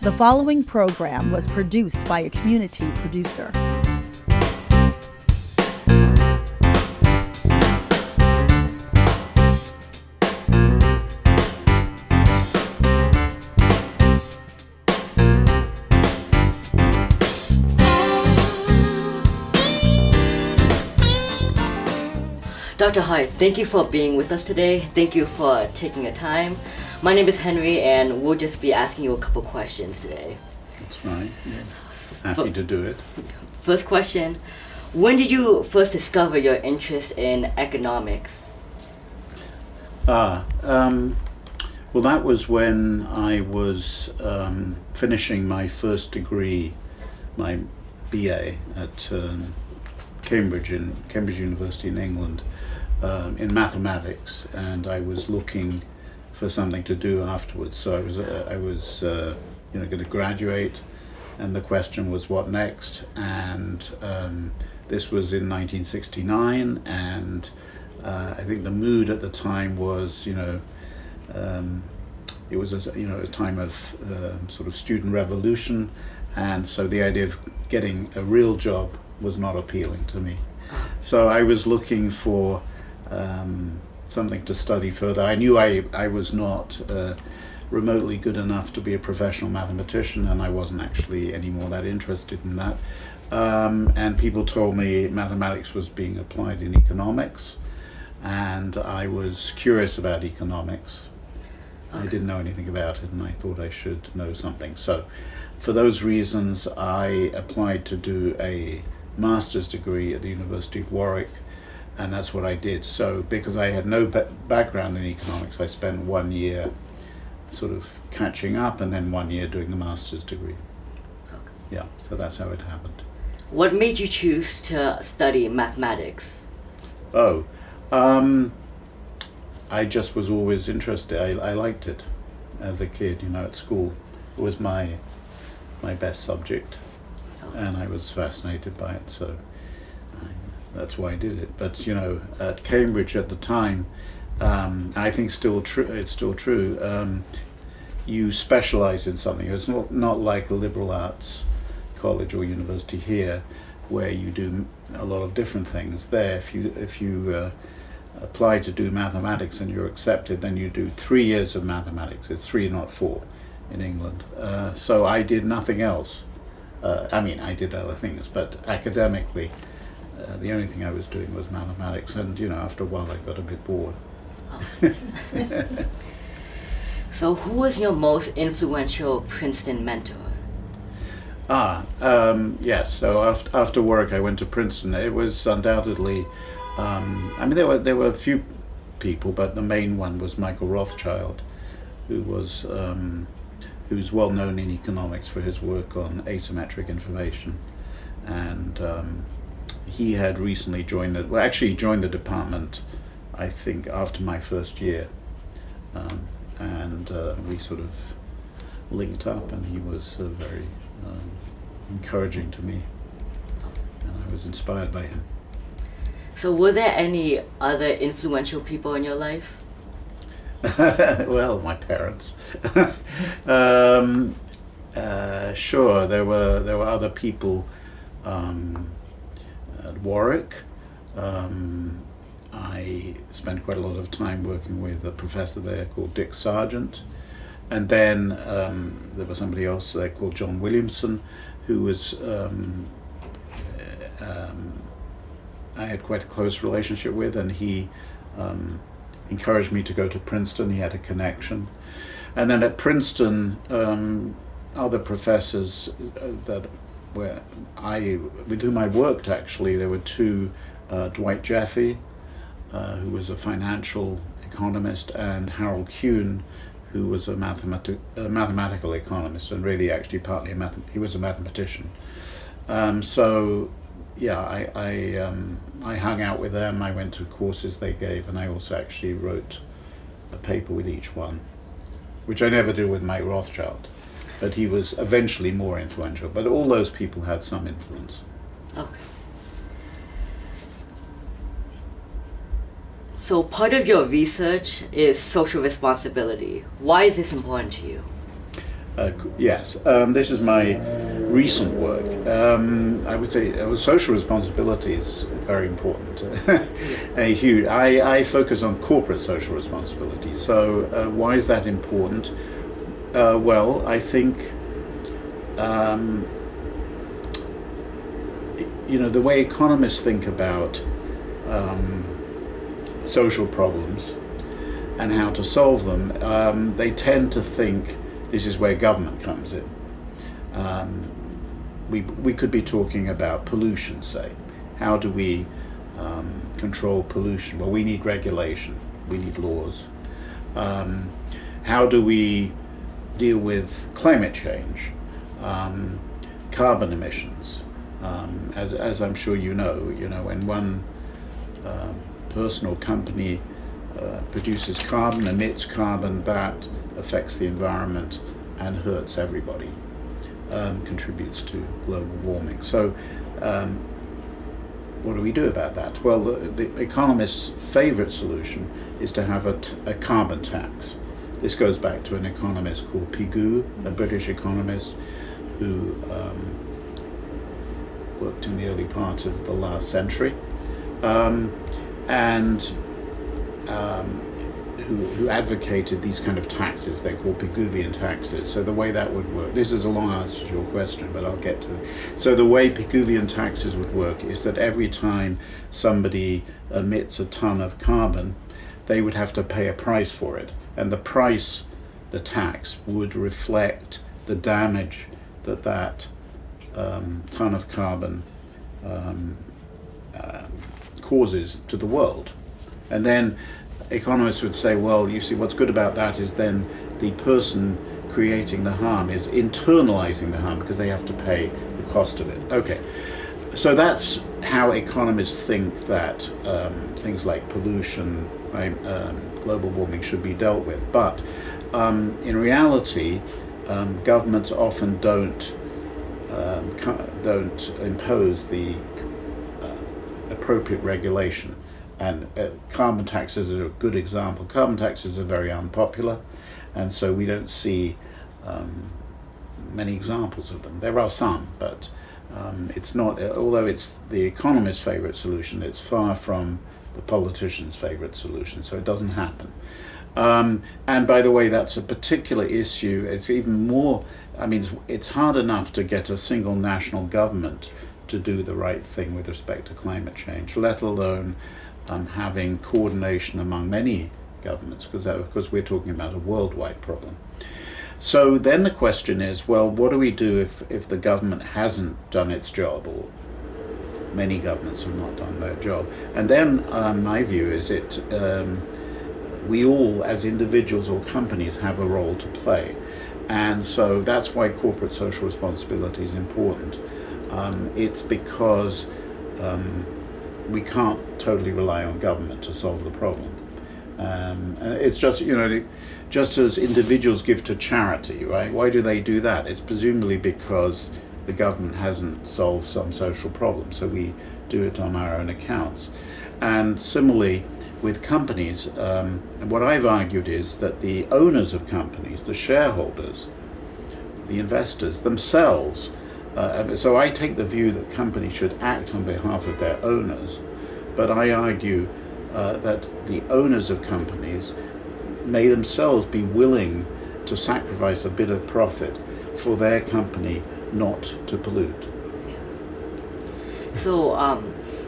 The following program was produced by a community producer. Dr. Hart, thank you for being with us today. Thank you for taking the time. My name is Henry, and we'll just be asking you a couple questions today. That's fine. Yeah. Happy to do it. First question, when did you first discover your interest in economics? Well, that was when I was finishing my first degree, my BA at Cambridge University in England, in mathematics, and I was looking for something to do afterwards. So I was going to graduate, and the question was what next. And this was in 1969, and I think the mood at the time was, it was a time of sort of student revolution, and so the idea of getting a real job was not appealing to me. So I was looking for something to study further. I knew I was not remotely good enough to be a professional mathematician, and I wasn't actually any more that interested in that. And people told me mathematics was being applied in economics, and I was curious about economics. Okay. I didn't know anything about it, and I thought I should know something. So for those reasons, I applied to do a master's degree at the University of Warwick, and that's what I did. So because I had no background in economics, I spent 1 year sort of catching up, and then 1 year doing the master's degree. Okay. Yeah, so that's how it happened. What made you choose to study mathematics? I just was always interested. I liked it as a kid, at school. It was my best subject. And I was fascinated by it, so that's why I did it. But at Cambridge at the time, I think it's still true. You specialize in something. It's not like a liberal arts college or university here, where you do a lot of different things. There, if you apply to do mathematics and you're accepted, then you do 3 years of mathematics. It's 3, not 4, in England. So I did nothing else. I did other things, but academically, the only thing I was doing was mathematics, and after a while I got a bit bored. Oh. So who was your most influential Princeton mentor? Yes, so after work I went to Princeton. It was undoubtedly, there were a few people, but the main one was Michael Rothschild, who's well known in economics for his work on asymmetric information, and he had recently joined the department, I think, after my first year, and we sort of linked up, and he was very encouraging to me, and I was inspired by him. So were there any other influential people in your life? Well, my parents. Sure, there were other people at Warwick. I spent quite a lot of time working with a professor there called Dick Sargent, and then there was somebody else there called John Williamson, who was I had quite a close relationship with, and he encouraged me to go to Princeton. He had a connection. And then at Princeton, other professors with whom I worked, actually, there were two, Dwight Jeffy, who was a financial economist, and Harold Kuhn, who was a mathematical economist, and really actually partly he was a mathematician. I hung out with them. I went to courses they gave, and I also actually wrote a paper with each one, which I never did with Mike Rothschild, but he was eventually more influential. But all those people had some influence. Okay. So part of your research is social responsibility. Why is this important to you? Yes, this is my recent work. I would say social responsibility is very important. A huge. I focus on corporate social responsibility. So why is that important? Well, I think the way economists think about social problems and how to solve them, they tend to think this is where government comes in. We could be talking about pollution, say. How do we control pollution? Well, we need regulation. We need laws. How do we deal with climate change, carbon emissions? As I'm sure you know, when one person or company produces carbon, emits carbon, that affects the environment and hurts everybody, contributes to global warming. So what do we do about that? Well, the economist's favorite solution is to have a carbon tax. This goes back to an economist called Pigou, a British economist who worked in the early part of the last century, and who advocated these kind of taxes. They're called Pigouvian taxes. So the way that would work, this is a long answer to your question, but I'll get to it. So the way Pigouvian taxes would work is that every time somebody emits a ton of carbon, they would have to pay a price for it. And the price, the tax, would reflect the damage that ton of carbon causes to the world. And then economists would say, well, you see, what's good about that is then the person creating the harm is internalizing the harm because they have to pay the cost of it. Okay, so that's how economists think that things like pollution, global warming should be dealt with. But in reality, governments often don't impose the appropriate regulation. And carbon taxes are a good example. Carbon taxes are very unpopular, and so we don't see many examples of them. There are some, but it's not, although it's the economist's favorite solution, it's far from the politician's favorite solution, so it doesn't happen. And by the way, that's a particular issue. It's even more, it's hard enough to get a single national government to do the right thing with respect to climate change, let alone having coordination among many governments, because we're talking about a worldwide problem. So then the question is, well, what do we do if the government hasn't done its job, or many governments have not done their job? And then my view is we all, as individuals or companies, have a role to play. And so that's why corporate social responsibility is important. It's because we can't totally rely on government to solve the problem. It's just, just as individuals give to charity, right? Why do they do that? It's presumably because the government hasn't solved some social problem, so we do it on our own accounts. And similarly, with companies, what I've argued is that the owners of companies, the shareholders, the investors themselves, so I take the view that companies should act on behalf of their owners, but I argue that the owners of companies may themselves be willing to sacrifice a bit of profit for their company not to pollute. So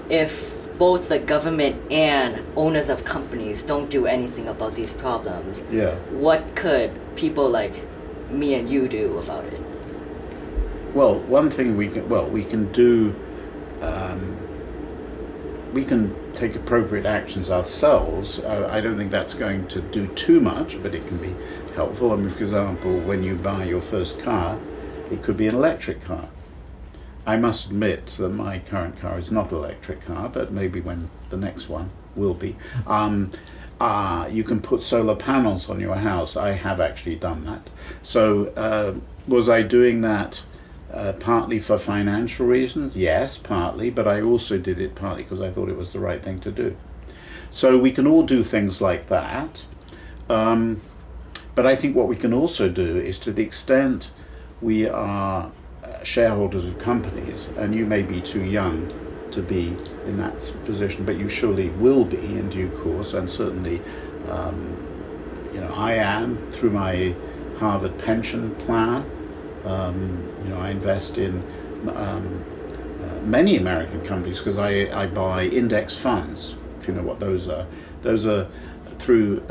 if both the government and owners of companies don't do anything about these problems, what could people like me and you do about it? Well, one thing we can do, we can take appropriate actions ourselves. I don't think that's going to do too much, but it can be helpful. For example, when you buy your first car, it could be an electric car. I must admit that my current car is not an electric car, but maybe when the next one will be. You can put solar panels on your house. I have actually done that. So was I doing that partly for financial reasons? Yes, partly, but I also did it partly because I thought it was the right thing to do. So we can all do things like that. But I think what we can also do is, to the extent we are shareholders of companies, and you may be too young to be in that position, but you surely will be in due course, and certainly I am through my Harvard pension plan. I invest in many American companies because I buy index funds, if you know what those are. Those are through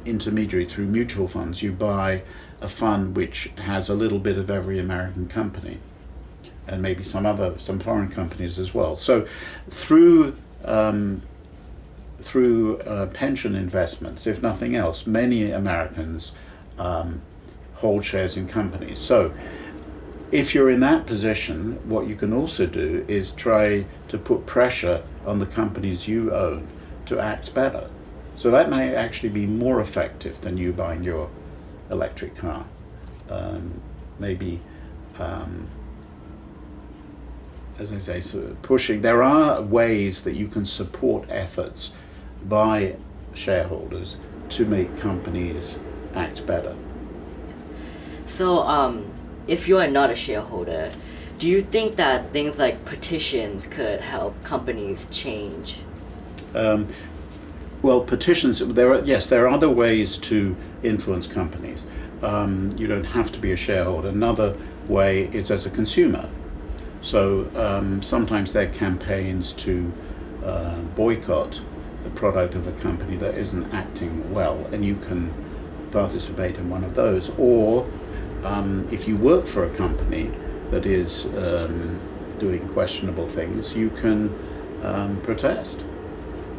intermediary, through mutual funds. You buy a fund which has a little bit of every American company, and maybe some foreign companies as well. So through pension investments, if nothing else, many Americans hold shares in companies. So if you're in that position, what you can also do is try to put pressure on the companies you own to act better. So that may actually be more effective than you buying your electric car. As I say, sort of pushing. There are ways that you can support efforts by shareholders to make companies act better. So, if you are not a shareholder, do you think that things like petitions could help companies change? Well, petitions, there are other ways to influence companies. You don't have to be a shareholder. Another way is as a consumer. So sometimes there are campaigns to boycott the product of a company that isn't acting well, and you can participate in one of those. Or if you work for a company that is doing questionable things, you can protest.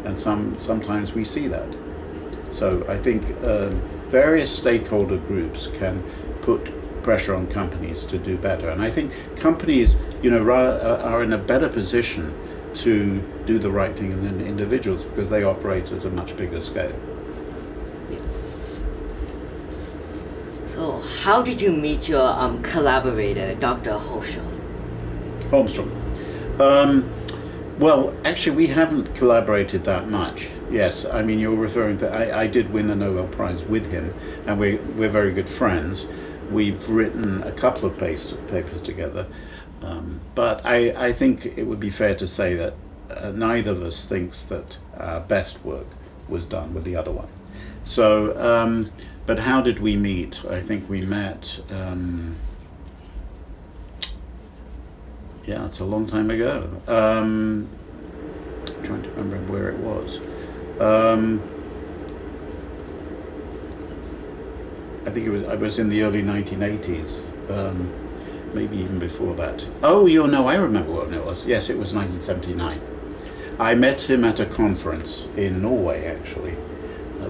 And sometimes we see that. So I think various stakeholder groups can put pressure on companies to do better. And I think companies, are in a better position to do the right thing than individuals because they operate at a much bigger scale. Yeah. So how did you meet your collaborator, Dr. Holmstrom? Well, actually, we haven't collaborated that much. Yes, I mean, you're referring to, I did win the Nobel Prize with him, and we're very good friends. We've written a couple of papers together, but I think it would be fair to say that neither of us thinks that our best work was done with the other one. So, but how did we meet? I think we met, it's a long time ago. I'm trying to remember where it was. I think I was in the early 1980s, maybe even before that. I remember when it was. Yes, it was 1979. I met him at a conference in Norway, actually,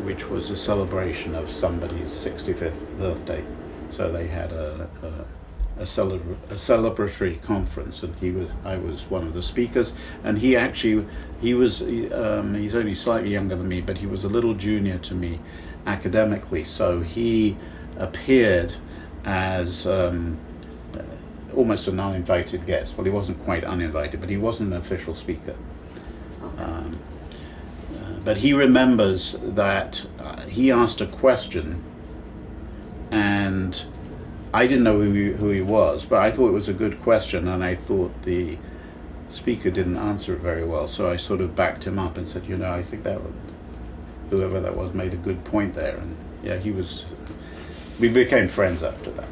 which was a celebration of somebody's 65th birthday. So they had a celebratory conference, and I was one of the speakers. And he's only slightly younger than me, but he was a little junior to me academically, so he appeared as almost an uninvited guest. Well, he wasn't quite uninvited, but he wasn't an official speaker. But he remembers that he asked a question, and I didn't know who he was, but I thought it was a good question, and I thought the speaker didn't answer it very well, so I sort of backed him up and said, I think whoever that was made a good point there. And yeah, we became friends after that.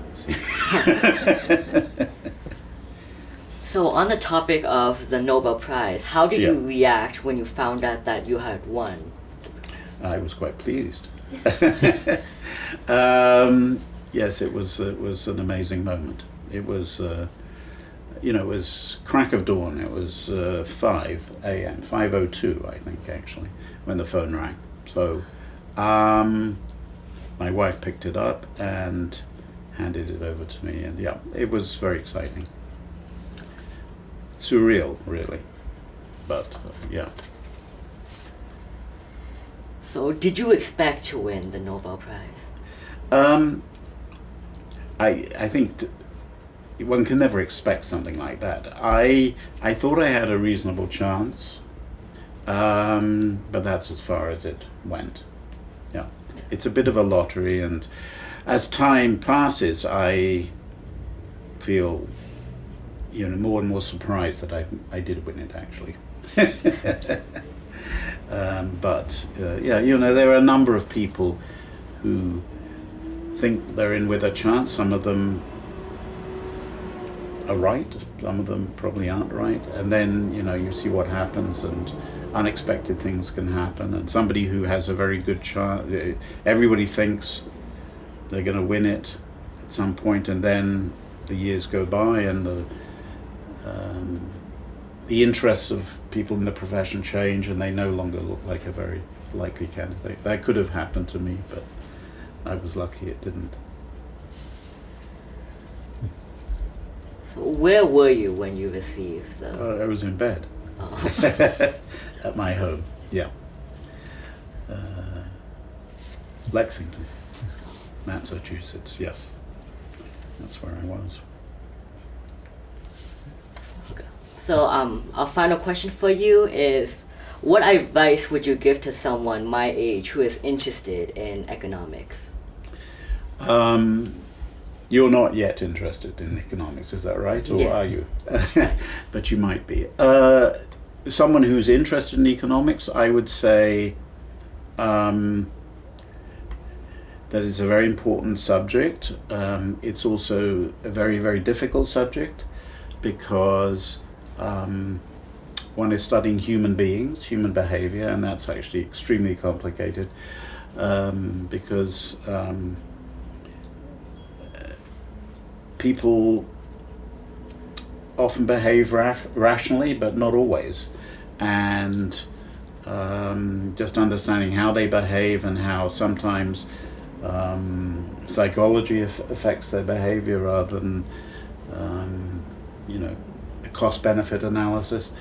So on the topic of the Nobel Prize, how did you react when you found out that you had won? I was quite pleased. Yes, it was an amazing moment. It was, it was crack of dawn. It was 5 a.m., 5:02, I think, actually, when the phone rang. So my wife picked it up and handed it over to me, and it was very exciting. Surreal, really, but So did you expect to win the Nobel Prize? I think one can never expect something like that. I thought I had a reasonable chance, but that's as far as it went. Yeah, it's a bit of a lottery, and as time passes, I feel, more and more surprised that I did win it, actually. But there are a number of people who think they're in with a chance. Some of them are right, some of them probably aren't right, and then you see what happens, and unexpected things can happen, and somebody who has a very good chance, everybody thinks they're going to win it at some point, and then the years go by, and the interests of people in the profession change, and they no longer look like a very likely candidate. That could have happened to me, but I was lucky it didn't. So where were you when you received the... I was in bed. Oh. At my home, yeah. Lexington, Massachusetts, yes. That's where I was. Okay. So our final question for you is, what advice would you give to someone my age who is interested in economics? You're not yet interested in economics, is that right? Or Yeah. are you? But you might be. Someone who's interested in economics, I would say that it's a very important subject. It's also a very, very difficult subject because one is studying human beings, human behavior, and that's actually extremely complicated because people often behave rationally, but not always. And just understanding how they behave and how sometimes psychology affects their behavior rather than a cost-benefit analysis.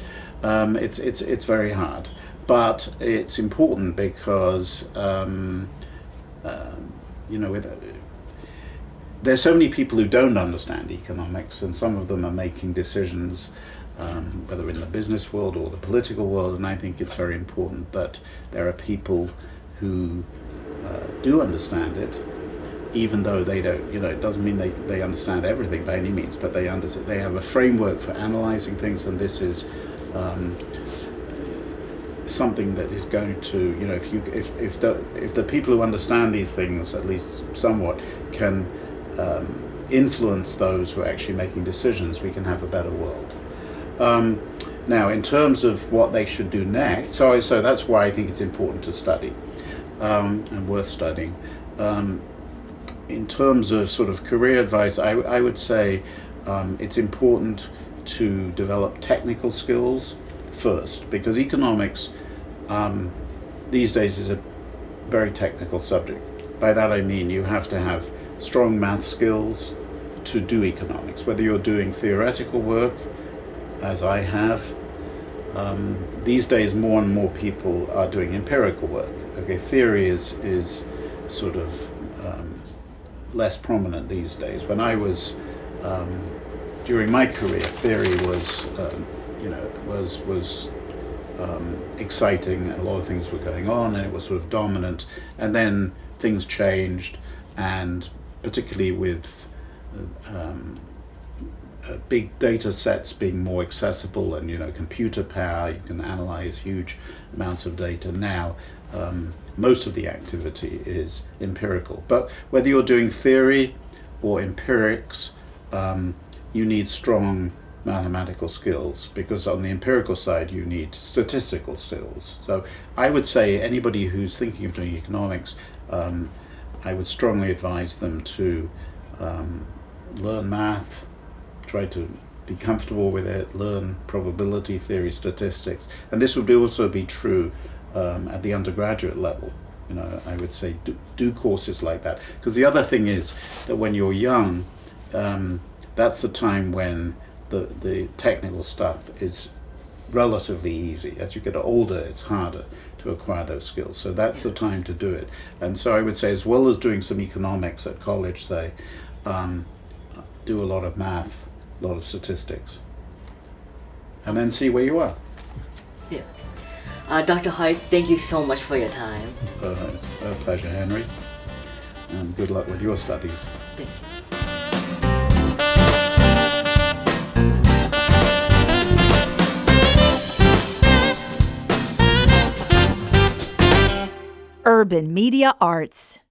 It's very hard, but it's important because there's so many people who don't understand economics, and some of them are making decisions, whether in the business world or the political world, and I think it's very important that there are people who do understand it, even though they don't, it doesn't mean they understand everything by any means, but they have a framework for analyzing things, and this is something that is going to, if the people who understand these things, at least somewhat, can influence those who are actually making decisions, we can have a better world. Now, in terms of what they should do next, so that's why I think it's important to study and worth studying. In terms of sort of career advice, I would say it's important to develop technical skills first, because economics these days is a very technical subject. By that I mean you have to have strong math skills to do economics, whether you're doing theoretical work, as I have. These days more and more people are doing empirical work. Okay, theory is sort of less prominent these days. When I was during my career, theory was exciting, and a lot of things were going on, and it was sort of dominant. And then things changed, and particularly with big data sets being more accessible, and computer power, you can analyze huge amounts of data now. Most of the activity is empirical, but whether you're doing theory or empirics, you need strong mathematical skills, because on the empirical side you need statistical skills. So I would say anybody who's thinking of doing economics, I would strongly advise them to learn math, try to be comfortable with it, learn probability theory, statistics, and this would also be true at the undergraduate level. I would say do courses like that, because the other thing is that when you're young, that's the time when the technical stuff is relatively easy. As you get older, it's harder to acquire those skills. So that's the time to do it. And so I would say, as well as doing some economics at college, say, do a lot of math, a lot of statistics, and then see where you are. Yeah. Dr. Hart, thank you so much for your time. It's a pleasure, Henry. and good luck with your studies. Thank you. Urban Media Arts.